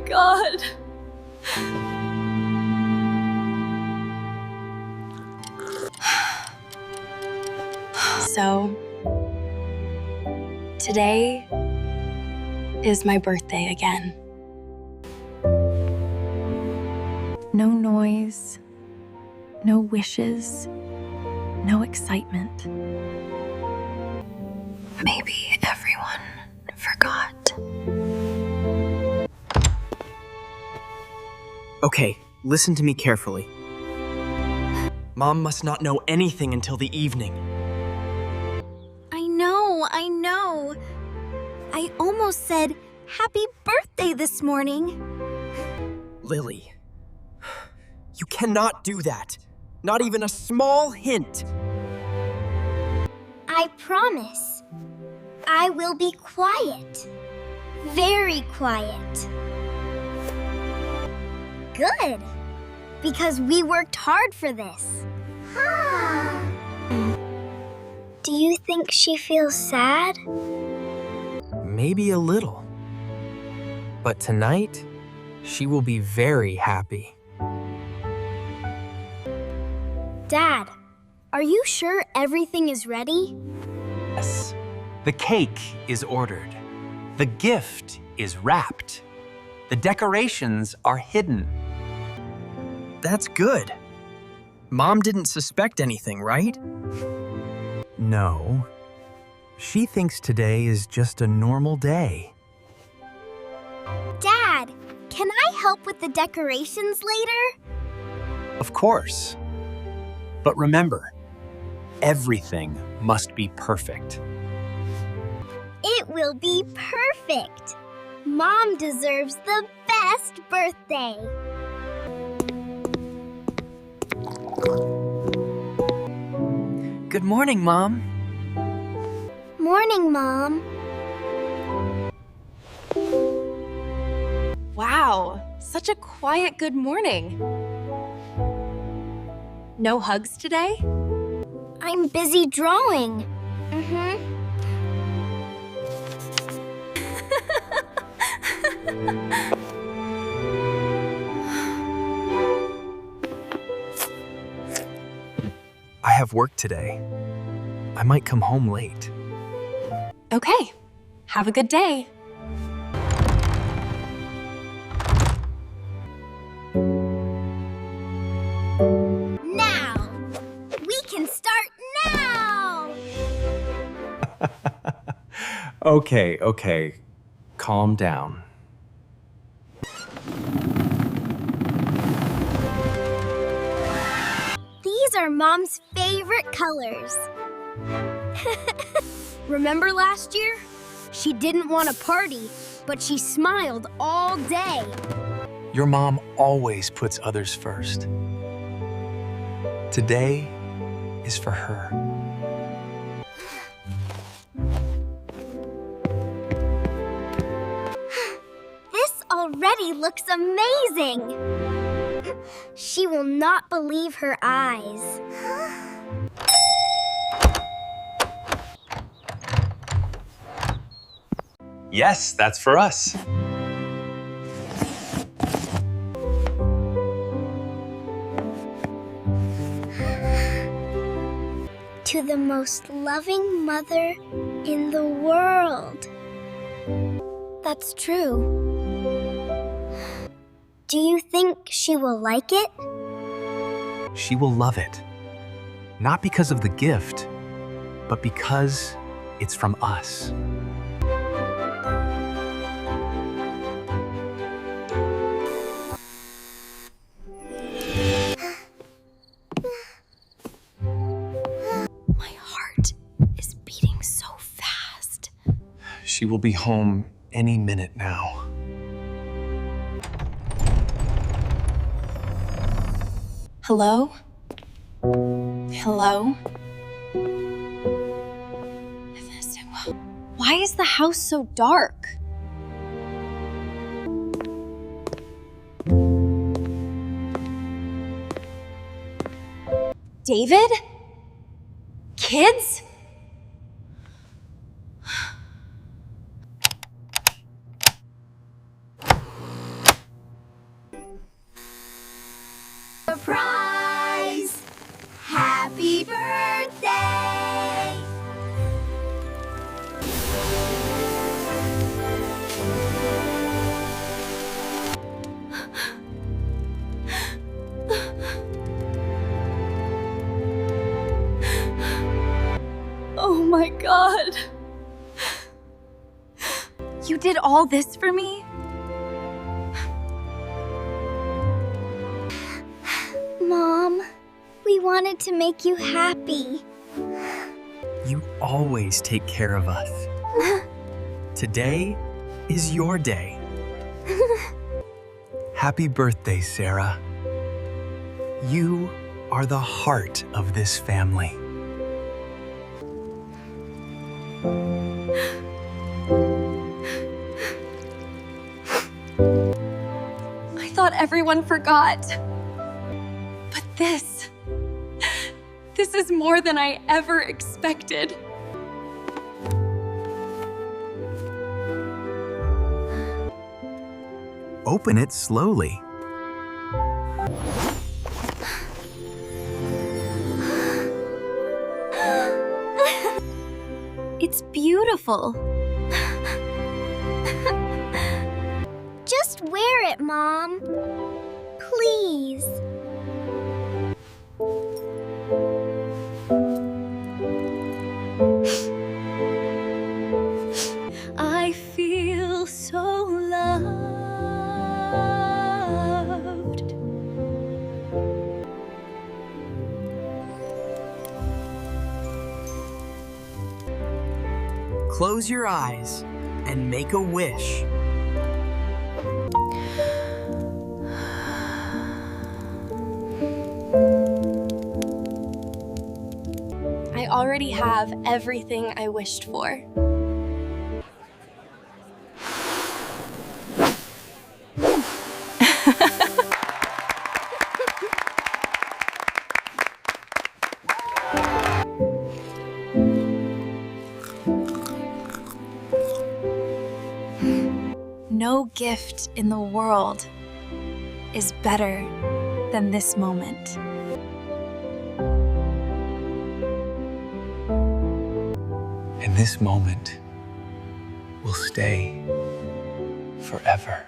God. So, today is my birthday again. No noise, no wishes, no excitement. Maybe everyone forgot. Okay, listen to me carefully. Mom must not know anything until the evening. I know. I almost said happy birthday this morning. Lily, you cannot do that. Not even a small hint. I promise. I will be quiet. Very quiet. Good. Because we worked hard for this. Do you think she feels sad? Maybe a little. But tonight, she will be very happy. Dad, are you sure everything is ready? Yes. The cake is ordered. The gift is wrapped. The decorations are hidden. That's good. Mom didn't suspect anything, right? No. She thinks today is just a normal day. Dad, can I help with the decorations later? Of course. But remember, everything must be perfect. It will be perfect. Mom deserves the best birthday. Good morning, Mom. Morning, Mom. Wow, such a quiet good morning. No hugs today? I'm busy drawing. I have work today. I might come home late. Okay, have a good day. Now! We can start now! Okay. Calm down. These are Mom's favorite colors. Remember last year? She didn't want a party, but she smiled all day. Your mom always puts others first. Today is for her. This already looks amazing. She will not believe her eyes. Yes, that's for us. To the most loving mother in the world. That's true. Do you think she will like it? She will love it. Not because of the gift, but because it's from us. My heart is beating so fast. She will be home any minute now. Hello? Hello? Why is the house so dark? David? Kids? my God. You did all this for me? Mom, we wanted to make you happy. You always take care of us. Today is your day. Happy birthday, Sarah. You are the heart of this family. I thought everyone forgot. But this is more than I ever expected. Open it slowly. It's beautiful. Just wear it, Mom. Please. I feel so loved. Close your eyes and make a wish. I already have everything I wished for. No gift in the world is better than this moment. And this moment will stay forever.